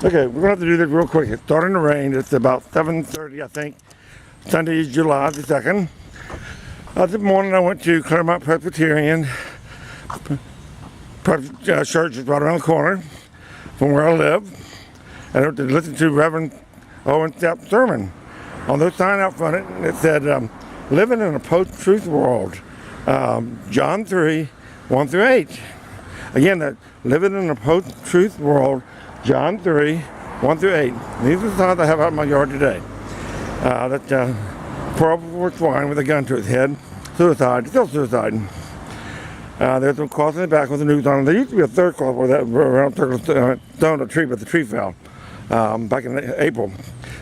Okay, we're going to have to do this real quick. It's starting to rain. It's about 7:30, I think. Sunday, July the 2nd. This morning I went to Claremont Presbyterian Church. It's right around the corner from where I live. And I went to listen to Reverend Owens' sermon. On the sign out front, it said, living in a post-truth world. John 3, 1 through 8. Again, that living in a post-truth world. John 3, 1 through 8. These are the signs I have out in my yard today. Poor old swine with a gun to his head. Suicide. Still suicide. There's a cross in the back with the news on it. There used to be a third cross where that round circle stone a tree, but the tree fell back in April.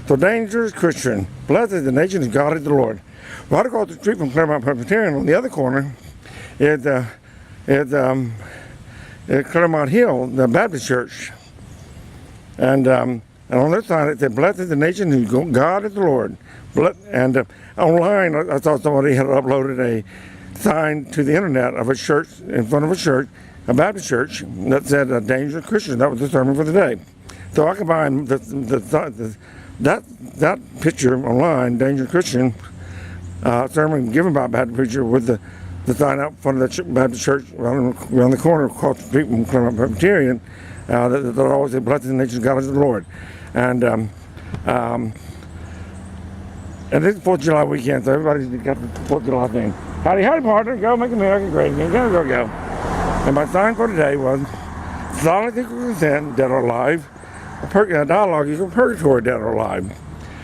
So dangerous Christian. Blessed is the nation of God is the Lord. Right across the street from Claremont Presbyterian on the other corner is Claremont Hill, the Baptist Church. And on this side it said, blessed is the nation whose God is the Lord. And online I saw somebody had uploaded a sign to the internet of a church, in front of a church, a Baptist church, that said dangerous Christian. That was the sermon for the day. So I combined that picture online, dangerous Christian, sermon given by a Baptist preacher, with the sign out in front of the Baptist church around the corner across the street from Claremont Presbyterian, that always say, blessed is the nation of God is the Lord. And this is 4th of July weekend, so everybody's got the 4th of July thing. Howdy, partner, go make America great again, go. And my sign for today was, solid equal consent, dead or alive. Dialogue equal purgatory, dead or alive.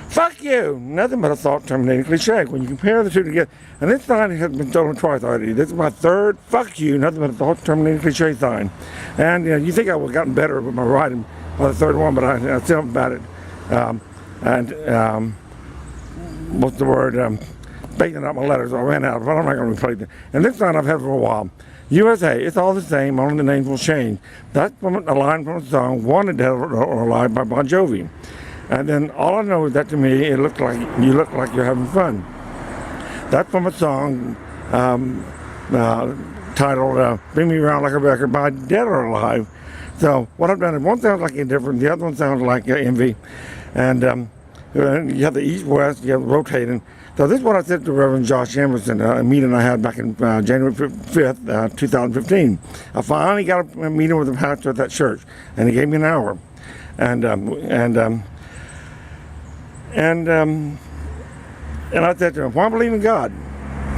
Fuck you! Nothing but a thought-terminating cliche. When you compare the two together, and this sign has been stolen twice already. This is my third, fuck you, nothing but a thought-terminating cliche sign. And you think I would have gotten better with my writing by the third one, but I still haven't about it. What's the word? Baiting out my letters, so I ran out, but I'm not going to replay them. And this sign I've had for a while. USA, it's all the same, only the names will change. That's from a line from a song, Wanted Dead or Alive by Bon Jovi. And then all I know is that to me, it looked like you look like you're having fun. That's from a song titled Bring Me Around Like a Record by Dead or Alive. So what I've done is one sounds like indifference, the other one sounds like envy. And you have the east-west, you have rotating. So this is what I said to Reverend Josh Emerson, a meeting I had back in January 5th, 2015. I finally got a meeting with the pastor at that church, and he gave me an hour. And I said to him, why believe in God?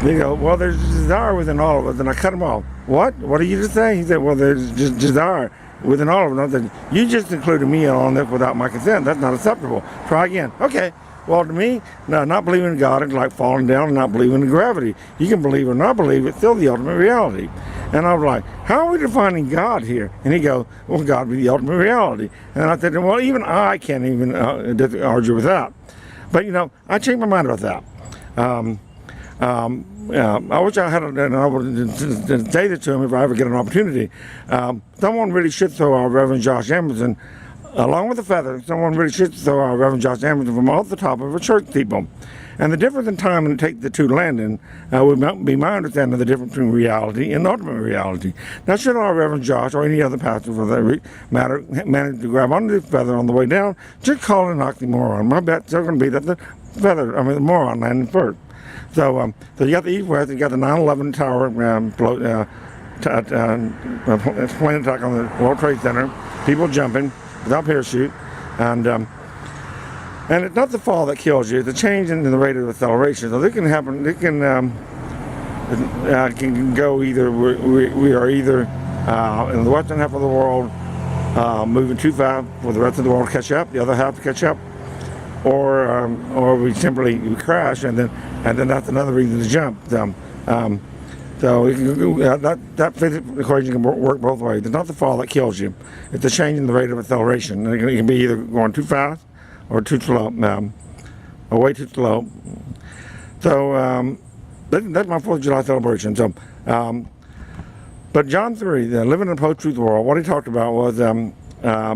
He goes, well, there's desire within all of us. And I cut him off. What? What did you just say? He said, well, there's just desire within all of us. And I said, you just included me on this without my consent. That's not acceptable. Try again. Okay. Well, to me, no, not believing in God is like falling down and not believing in gravity. You can believe or not believe, it's still the ultimate reality. And I was like, how are we defining God here? And he goes, well, God be the ultimate reality. And I said, well, even I can't even argue with that. But, I changed my mind about that. I wish I had, and I would say this to him if I ever get an opportunity. Someone really should throw our Reverend Josh Emerson, along with the feather, someone really should throw our Reverend Josh Emerson from off the top of a church steeple. And the difference in time when it takes the two landing would be my understanding of the difference between reality and ultimate reality. Now, should our Reverend Josh, or any other pastor for that matter, manage to grab onto this feather on the way down, just call it an oxymoron. My bet's still going to be that the moron landed first. So you got the east-west, you got the 9/11 tower plane attack on the World Trade Center, people jumping without parachute, and it's not the fall that kills you; it's a change in the rate of acceleration. So this can happen. It can go either. We are either in the western half of the world moving too fast for the rest of the world to catch up, the other half to catch up, or we simply crash, and then that's another reason to jump. So that physics equation can work both ways. It's not the fall that kills you; it's the change in the rate of acceleration. It can be either going too fast or too slow, or way too slow. So that's my 4th of July celebration. So, but John 3, living in a post-truth world, what he talked about was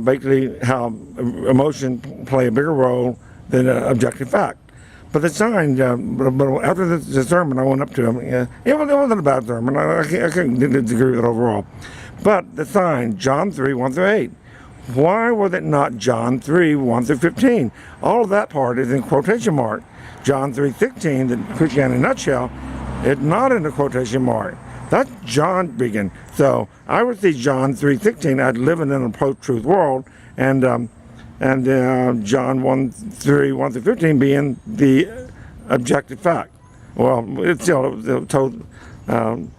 basically how emotion play a bigger role than objective fact. But the sign, but after the sermon, I went up to him. It wasn't a bad sermon. I couldn't disagree with it overall. But the sign, John 3, 1 through 8. why was it not John 3, 1 through 15? All of that part is in quotation mark. John 3:16, the Christianity in a nutshell, it's not in the quotation mark. That's John speaking. So I would see John 3:16 as living in a post-truth world, and John 1:3, 1 through 15 being the objective fact. Well, it's still told in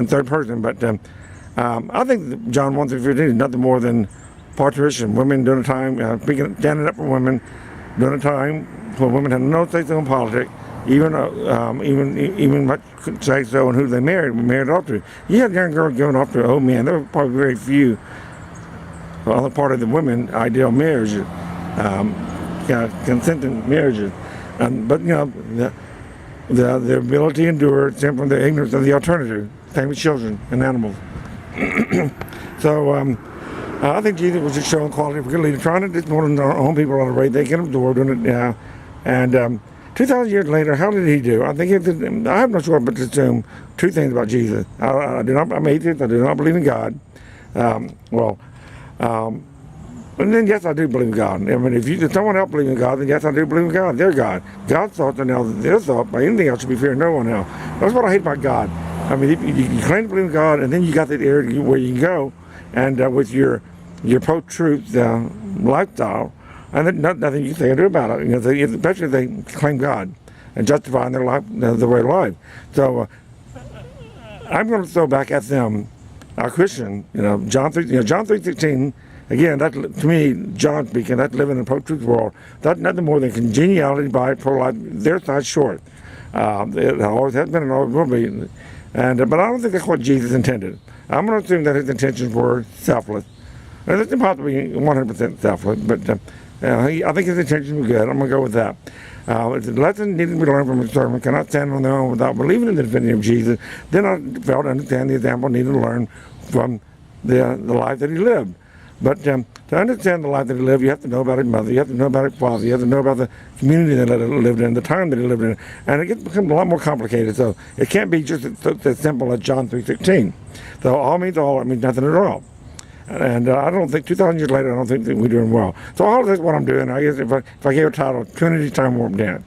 third person, but I think John 1 through 15 is nothing more than parturition, women during a time, standing up for women during a time when women had no say so in politics, even much could say so in who they married off to. You had young girls going off to old men. There were probably very few on the part of the women ideal marriages, consenting marriages, but the ability to endure stem from the ignorance of the alternative, same with children and animals. So I think Jesus was just showing quality of a good leader, trying to just want to own people on a rate they can absorb doing it. And 2,000 years later, how did he do? I think I have no choice but to assume two things about Jesus. I'm atheist. I do not believe in God. And then yes, I do believe in God. I mean, if someone else believes in God, then yes, I do believe in God. They're God. God's thoughts are now their thoughts. By anything else should be fearing no one else. That's what I hate about God. I mean, you claim to believe in God, and then you got that area where you can go, and with your post-truth lifestyle, and then nothing you can say or do about it. Especially if they claim God and justifying their life, their way of life. So I'm going to throw back at them, our Christian, John 3:16. Again, that to me, John speaking, that's living in a post-truth world. That's nothing more than congeniality by pro-life. Their side's short. It always has been and always will be. But I don't think that's what Jesus intended. I'm going to assume that his intentions were selfless. And it's impossible to be 100% selfless, but I think his intentions were good. I'm going to go with that. It's a lesson needed to be learned from his sermon. Cannot stand on their own without believing in the divinity of Jesus. Then I felt to understand the example needed to learn from the life that he lived. But to understand the life that he lived, you have to know about his mother, you have to know about his father, you have to know about the community that he lived in, the time that he lived in, and it becomes a lot more complicated. So it can't be just as simple as John 3:16. So all means all, it means nothing at all. And I don't think 2,000 years later, I don't think that we're doing well. So all of this is what I'm doing. I guess if I gave a title, Trinity Time Warp Dance.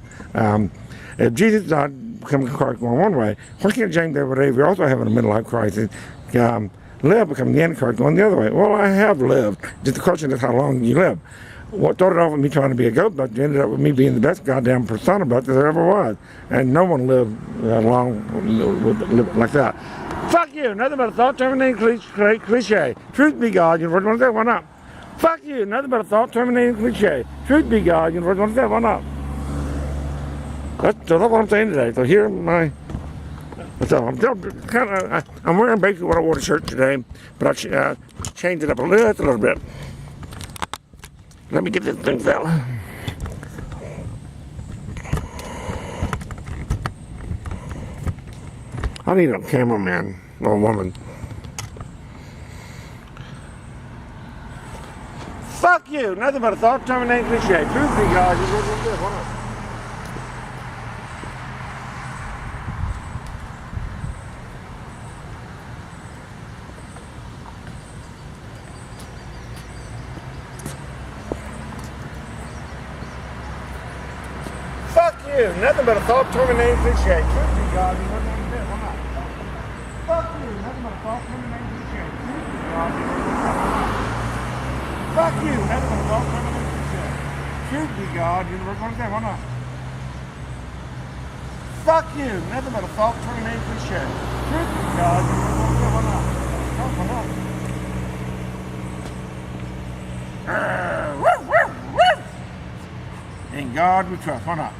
If Jesus did not become Christ going one way, why can't James every day, if we're also having a midlife crisis, live, become the Antichrist going the other way? Well, I have lived. Just the question is how long you live. What started off with me trying to be a goat buster ended up with me being the best goddamn persona buster there ever was. And no one lived long like that. Fuck you, nothing but a thought-terminating cliche. Truth be God, Universe, want to say, why not? Fuck you, nothing but a thought-terminating cliche. Truth be God, Universe, want to say, why not? That's what I'm saying today. So here my... So I'm still I'm wearing basically what I wore to church today, but I changed it up a little bit. Let me get this thing out. I need a cameraman or a woman. Fuck you! Nothing but a thought-terminating cliche. Truth be God, you look good. Why not? Nothing but a thought-terminating cliche. Truth be God, you wouldn't understand. Why not? Fuck you. Nothing but a thought-terminating cliche. Truth be God, you wouldn't understand. Fuck you. Nothing but a thought-terminating cliche. Truth be God, you wouldn't understand. Why not? Fuck you. Nothing but a thought-terminating cliche. Truth be God, you wouldn't understand. Why not? Why not? Woo, woo, woo. In God we trust. Why not?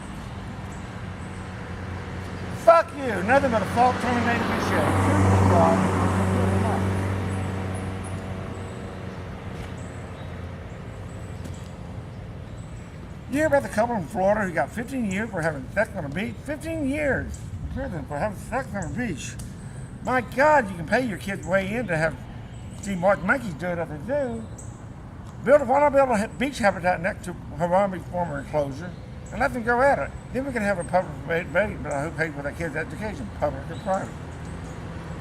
Fuck you, nothing but a thought-terminating cliche. You hear about the couple in Florida who got 15 years for having sex on a beach? 15 years in prison for having sex on a beach. My God, you can pay your kids way in to see Mark monkeys do it at the zoo. Why not build a beach habitat next to Harambe's former enclosure and let them go at it? Then we can have a public debate about who pays for their kids' education, public or private.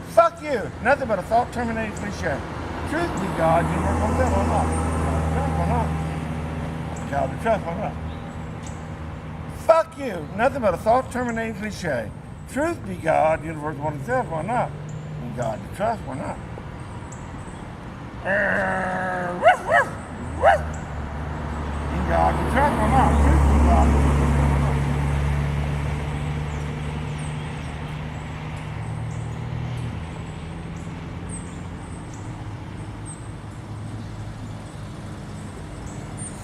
Fuck you! Nothing but a thought-terminating cliche. Truth be God, you work on that or not? Trust or not? God to trust or not? Fuck you. Nothing but a thought-terminating cliche. Truth be God, universe one itself or not? And God to trust or not? Woof, woof, woof. And God to trust or not? Truth be God.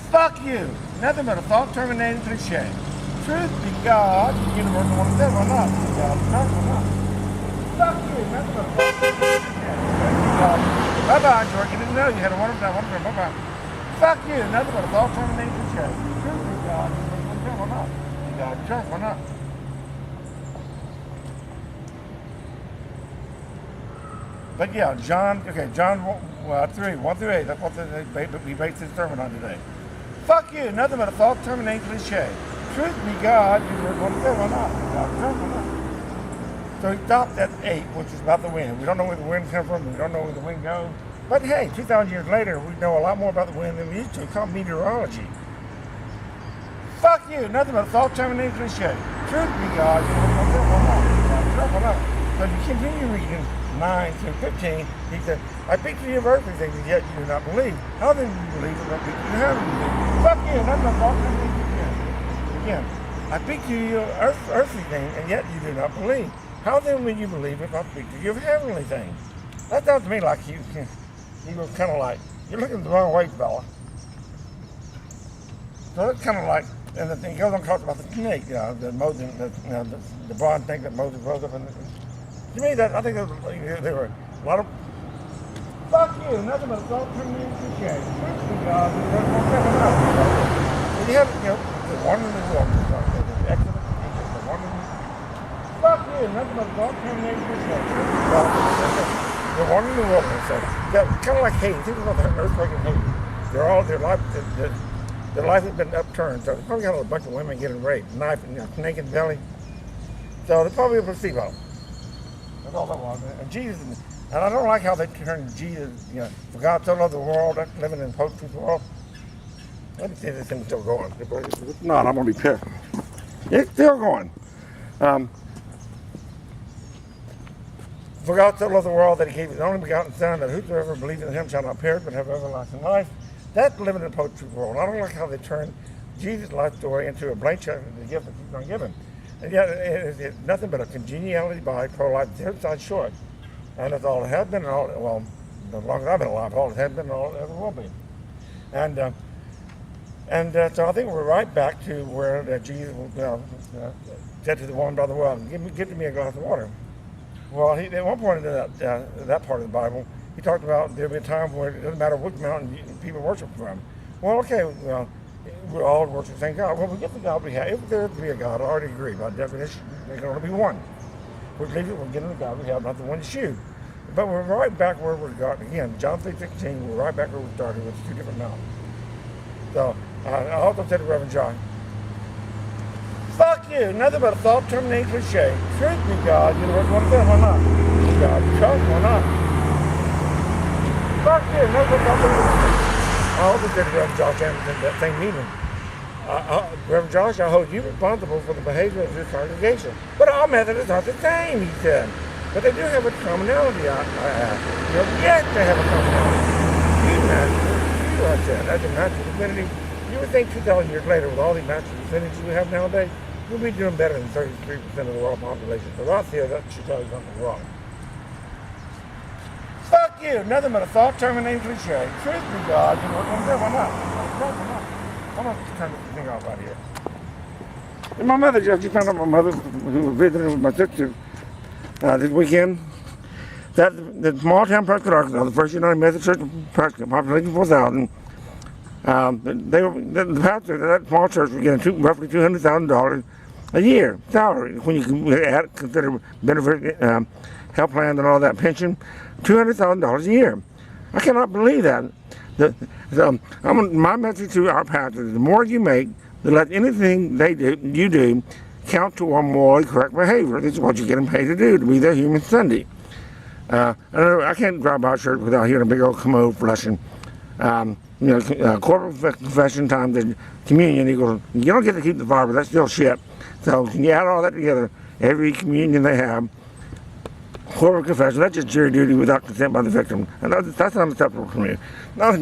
Fuck you. Nothing but a thought-terminating cliche. Truth be God, the universe one itself or not? And God to trust or not? Fuck you. Nothing but a thought-terminating cliche. Truth be God. Bye-bye, George. You didn't know you had a wonderful time. Bye-bye. Fuck you. Nothing but a thought-terminating cliche. Truth be God, the universe one itself or not? And God to trust or not? But yeah, John 3, 1 through 8, that's what we based this sermon on today. Fuck you, nothing but a thought-terminating cliche. Truth be God, you were going to say or not. So he stopped at 8, which is about the wind. We don't know where the wind comes from, we don't know where the wind goes. But hey, 2,000 years later, we know a lot more about the wind than we used to. It's called meteorology. Fuck you, nothing but a thought-terminating cliche. Truth be God, you were going to say or not. So if you continue reading 9 through 15, he said, I speak to you of earthly things, and yet you do not believe. How then do you believe if I speak to you heavenly things? Fuck you, that's not talking again. I speak to you of earthly things, and yet you do not believe. How then will you believe if I speak to you of heavenly things? That sounds to me like you were kind of like, you're looking the wrong way, fella. So it's kind of like, and the thing goes on and talks about the snake, the Moses, the bronze snake that Moses rose up in. To me, I think there were a lot of. Fuck you, nothing but a thought-terminating cliche. Truth be God, you have, the wandering in the wilderness, the Exodus, the wandering. Fuck you, nothing but a thought-terminating cliche. The wandering in the wilderness. So, kind of like Haiti. Think about the earthquake in Haiti. Their life has been upturned. So they probably got a bunch of women getting raped, knife, snake in the belly. So they're probably a placebo. That's all that was. And Jesus, and I don't like how they turned Jesus, for God so loved the world, that's living in post-truth world. Let me see if this thing's still going. If it's not, I'm going to be pissed. It's still going. For God so loved the world that he gave his only begotten Son, that whosoever believes in him shall not perish but have everlasting life. That's living in a post-truth world. I don't like how they turned Jesus' life story into a blank check, the gift that he's not given. And yet, it's nothing but a congeniality by pro-life, zero side short. And that's all it has been, and all, well, as long as I've been alive, all it has been, and all it ever will be. And so I think we're right back to where Jesus said to the woman by the well, give me a glass of water. Well, at one point in that part of the Bible, he talked about there'll be a time where it doesn't matter which mountain people worship from. Well, okay, we all worship the same God. Well, we get the God we have. If there is to be a God, I already agree. By definition, there can only be one. Which means we're getting the God we have, not the one to shoot. But we're right back where we're going. Again, John 3:16, we're right back where we started with 2 different mountains. So, I also said to Reverend John, fuck you, nothing but a thought-terminating cliche. Truth be God, universe one itself or not? God, trust or not? Fuck you, nothing but thought-terminating cliche. I also said to Reverend Josh Anderson that same meeting. Reverend Josh, I hold you responsible for the behavior of this congregation. But all Methodists aren't the same, he said. But they do have a commonality, I asked. Yes, they have a commonality. I said, that's a natural divinity. You would think 2,000 years later, with all the natural divinities we have nowadays, we'll be doing better than 33% of the world population. So I feel that should tell you something wrong. Fuck you, nothing but a thought-terminating cliche. Truth be God, you know what I'm saying? Why not? I'm going to turn this thing off out here. And my mother, just found out my mother, who was visiting with my sister this weekend, that the small town Prescott, Arkansas, the First United Methodist Church of Prescott, population 4,000, the pastor of that small church was getting roughly $200,000 a year salary. When you consider benefit, health plan and all that, pension, $200,000 a year. I cannot believe that. My message to our pastors: the more you make, the less anything you do count toward morally correct behavior. This is what you get them paid to do, to be their human Sunday. I can't grab my shirt without hearing a big old commode flushing. Corporate confession time, the communion equals, you don't get to keep the fire, but that's still shit. So when you add all that together, every communion they have, corporate confession, that's just jury duty without consent by the victim. And that's unacceptable for me. Not